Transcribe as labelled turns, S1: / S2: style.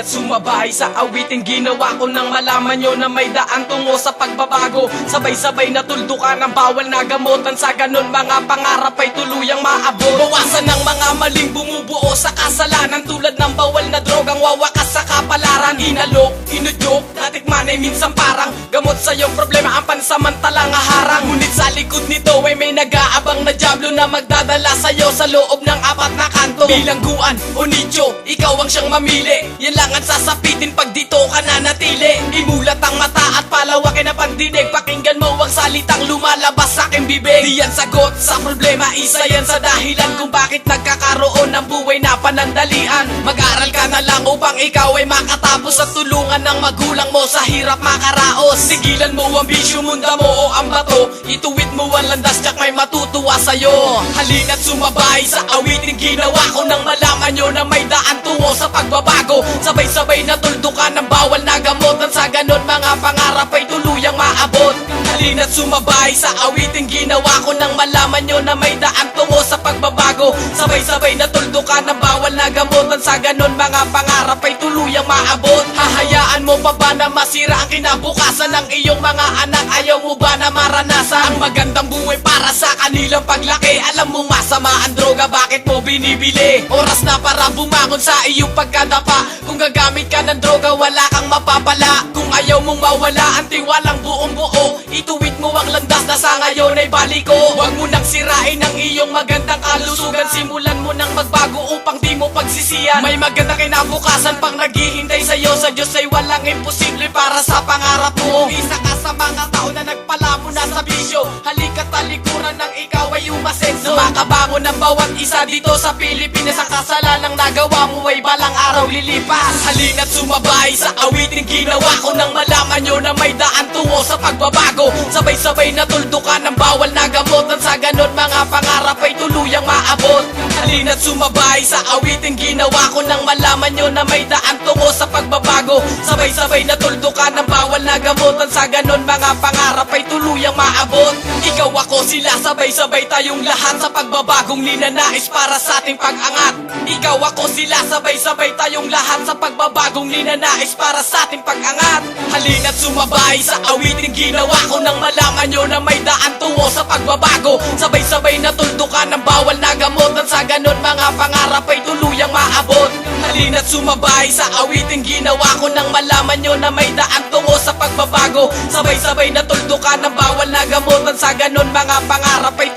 S1: sumabay sa awiting ginawa ko nang malaman nyo na may daan tungo sa pagbabago. Sabay-sabay na tuldukan ang bawal na gamutan, sa ganun mga pangarap ay tuluyang maabot. Bawasan ng mga maling bumubuo sa kasalanan, tulad ng bawal na drogang wawakas sa kapalaran. Inalok, inudyok, natikman ay minsan parang gamot sa iyong problema ang pansamantalang harang. Ngunit sa likod nito ay may nag-aabang na dyablo na magdadala sa'yo sa loob ng apat na kanto. Bilangguan o nicho, ikaw ang siyang mamili. Yan lang ang sasapitin pag dito ka nanatili. Imulat ang mata at palawakin ang pandinig, pakinggan mo ang salitang lumalabas sa aking bibig. Di yan sagot sa problema, isa yan sa dahilan kung bakit nagkakaroon ng buhay na panandalian. Mag-aral ka na lang upang ikaw ay makatapos at tulungan ng magulang mo sa hirap makaraos. Sigilan mo ang bisyo, munda mo o ang bato, ituwid mo ang landas, tsak may matutuwa sa'yo. Halina't sumabay sa awiting ginawa ko nang malaman nyo na may daan tungo sa pagbabago. Sabay-sabay na tuldukan ng bawal na gamutan, sa ganon mga pangarap ay tuluyang maabot. Halina't sumabay sa awiting ginawa ko nang malaman nyo na may daan tungo sa pagbabago. Sabay-sabay na tuldukan ng bawal na gamutan, sa ganon mga pangarap ay tuluyang maabot. Hahayaan mo pa ba na masira ang kinabukasan ng iyong mga anak? Ayaw mo ba na maranasan ang magandang buhay para sa kanilang paglaki? Alam mo masama ang droga, bakit mo binibili? Oras na para bumangon sa iyong pagkadapa. Kung gagamit ka ng droga, wala kang mapapala. Kung ayaw mong mawala ang tiwalang buong buo, ituwid mo ang landas na sa ngayon ay baliko. Huwag mo nang sirain ang iyong magandang kalusugan, simulan mo nang magbago upang di mo pagsisiyan. May magandang kinabukasan pang naghihintay sa'yo, sa Diyos ay walang imposible para sa pangarap mo. Isa ka sa mga tao na nagpala mo na sa bisyo, halika't talikuran ng ikaw ay umasenso. Makabangon ng bawat isa dito sa Pilipinas, ang kasalanang nagawa mo ay balang araw lilipas. Halina't sumabay sa awiting ginawa ko nang malaman nyo na may daan tungo sa pagbabago. Sabay-sabay na tuldukan ng bawal na gamutan, sa ganon mga pangarap ay tuluyang maabot. Halina't sumabay sa awiting ginawa ko nang malaman nyo na may daan tungo sa pagbabago. Sabay-sabay na tuldukan ng bawal na gamutan, sa ganon mga pangarap ay tuluyang maabot. Ikaw ako sila, sabay-sabay tayong lahat sa pagbabagong ninanais para sa ating pag-angat. Ikaw ako sila, sabay-sabay tayong lahat sa pagbabagong ninanais para sa ating pag-angat. Halina't sumabay sa awiting ginawa ko nang malaman nyo na may daan tungo sa pagbabago. Sabay-sabay na tuldukan ng bawal na gamutan, sa ganon mga pangarap ay tuluyang maabot. Halina't sumabay sa awiting ginawa ko nang malaman nyo na may daan tungo sa pagbabago. Sabay-sabay na tuldukan ng bawal na gamutan, sa ganon mga pangarap ay